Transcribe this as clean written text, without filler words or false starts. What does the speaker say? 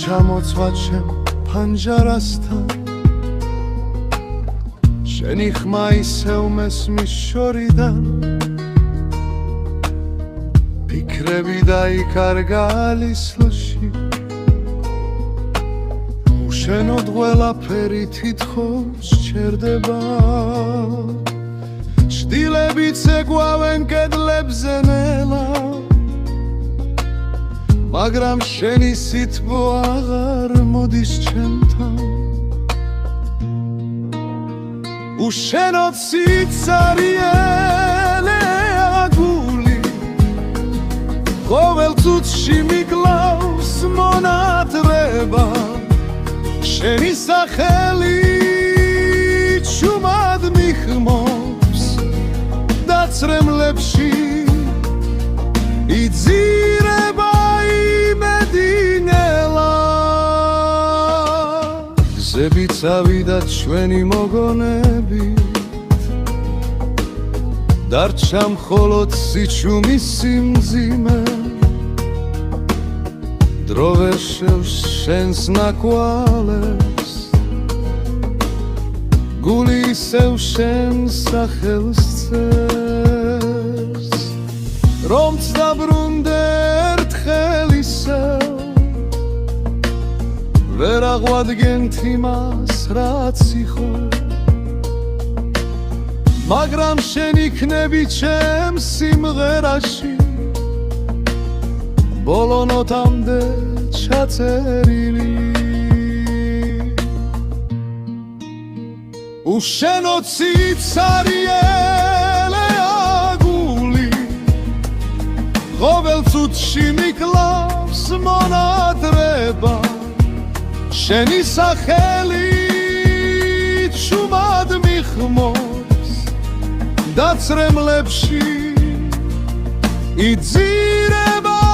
ჩამოცვა ჩემ ფანჯარასთან შენი ხმა ისევ მესმის შორიდან ფიქრები დაიკარგა ალისლში უშენოდ ყველაფერი თითქოს ჩერდება ჭდილებიც ეგვავენ კედლებზე ნელა მაგრამ შენი სითბო აღარ მოდის ჩემთან უშენოდ სიცარიელეა გული ყოველ წუთში მიკლავს მონათრება შენი სახელი ჩუმად მიხმობს დაცრემლებში იძირება გზები წავიდა ჩვენი მოგონებით დარჩა მხოლოდ სიჩუმის სიმძიმე დრო ვერ შევს შენს ნაკვალებს გული ისევ შენს სახელს წერს რომც დაბრუნდე ერთხელ ისევ ვერ აღვადგენთ იმას რაც იყო მაგრამ შენ იქნები ჩემს სიმღერაში ბოლონოტამდე ჩაწერილი უშენოდ სიცარიელეა გული ყოველ წუთში მიკლავს მონათრება შენი სახელი ჩუმად მიხმობს დაცრემლებში იძირება